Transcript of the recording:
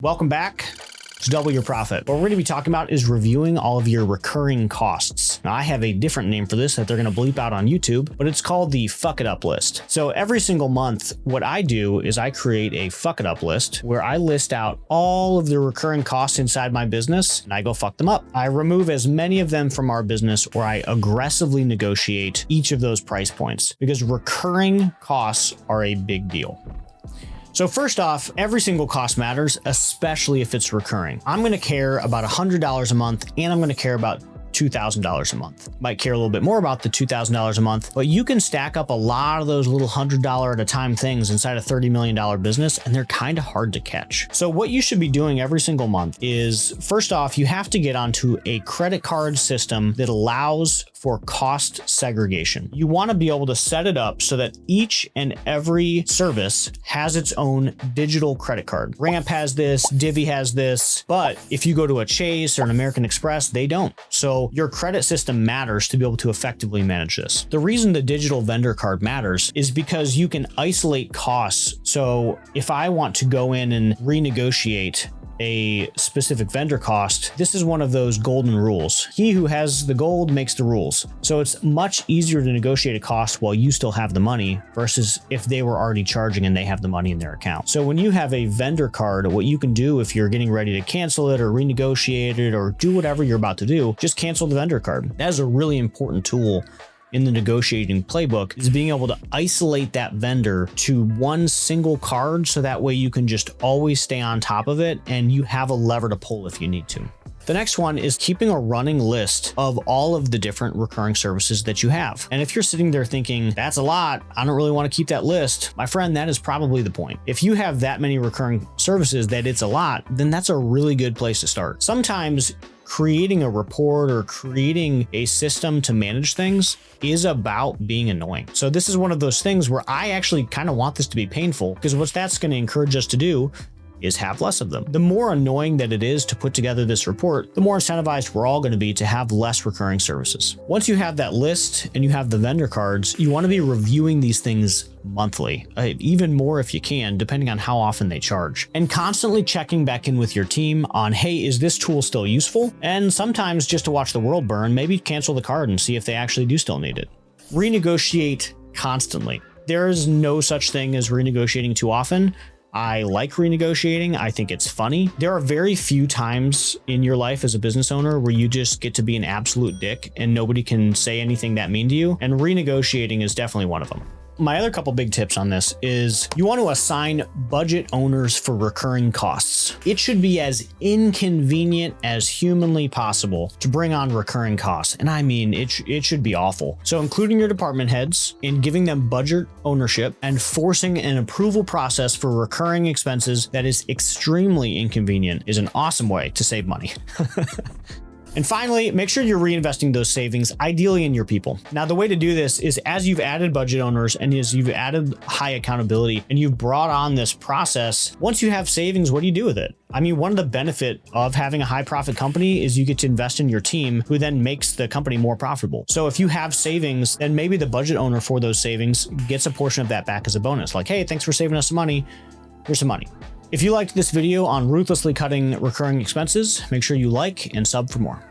Welcome back to Double Your Profit. What we're going to be talking about is reviewing all of your recurring costs. Now, I have a different name for this that they're going to bleep out on YouTube, but it's called the fuck it up list. So every single month, what I do is I create a fuck it up list where I list out all of the recurring costs inside my business and I go fuck them up. I remove as many of them from our business, or I aggressively negotiate each of those price points, because recurring costs are a big deal. So first off, every single cost matters, especially if it's recurring. I'm going to care about $100 a month, and I'm going to care about $2,000 a month. Might care a little bit more about the $2,000 a month, but you can stack up a lot of those little $100 at a time things inside a $30 million business, and they're kind of hard to catch. So what you should be doing every single month is, first off, you have to get onto a credit card system that allows for cost segregation. You want to be able to set it up so that each and every service has its own digital credit card. Ramp has this, Divvy has this, but if you go to a Chase or an American Express, they don't. So your credit system matters to be able to effectively manage this. The reason the digital vendor card matters is because you can isolate costs. So if I want to go in and renegotiate a specific vendor cost, this is one of those golden rules. He who has the gold makes the rules. So it's much easier to negotiate a cost while you still have the money versus if they were already charging and they have the money in their account. So when you have a vendor card, what you can do if you're getting ready to cancel it or renegotiate it or do whatever you're about to do, just cancel the vendor card. That is a really important tool in the negotiating playbook, is being able to isolate that vendor to one single card, so that way you can just always stay on top of it and you have a lever to pull if you need to. The next one is keeping a running list of all of the different recurring services that you have. And if you're sitting there thinking, that's a lot, I don't really want to keep that list, my friend, that is probably the point. If you have that many recurring services that it's a lot, then that's a really good place to start. Sometimes creating a report or creating a system to manage things is about being annoying. So this is one of those things where I actually kind of want this to be painful, because what that's going to encourage us to do is have less of them. The more annoying that it is to put together this report, the more incentivized we're all going to be to have less recurring services. Once you have that list and you have the vendor cards, you want to be reviewing these things monthly, even more if you can, depending on how often they charge, and constantly checking back in with your team on, hey, is this tool still useful? And sometimes just to watch the world burn, maybe cancel the card and see if they actually do still need it. Renegotiate constantly. There is no such thing as renegotiating too often. I like renegotiating. I think it's funny. There are very few times in your life as a business owner where you just get to be an absolute dick and nobody can say anything that mean to you. And renegotiating is definitely one of them. My other couple big tips on this is you want to assign budget owners for recurring costs. It should be as inconvenient as humanly possible to bring on recurring costs. And I mean, it should be awful. So including your department heads in giving them budget ownership and forcing an approval process for recurring expenses that is extremely inconvenient is an awesome way to save money. And finally, make sure you're reinvesting those savings, ideally in your people. Now, the way to do this is as you've added budget owners and as you've added high accountability and you've brought on this process, once you have savings, what do you do with it? I mean, one of the benefits of having a high profit company is you get to invest in your team, who then makes the company more profitable. So if you have savings, then maybe the budget owner for those savings gets a portion of that back as a bonus. Like, hey, thanks for saving us some money. Here's some money. If you liked this video on ruthlessly cutting recurring expenses, make sure you like and sub for more.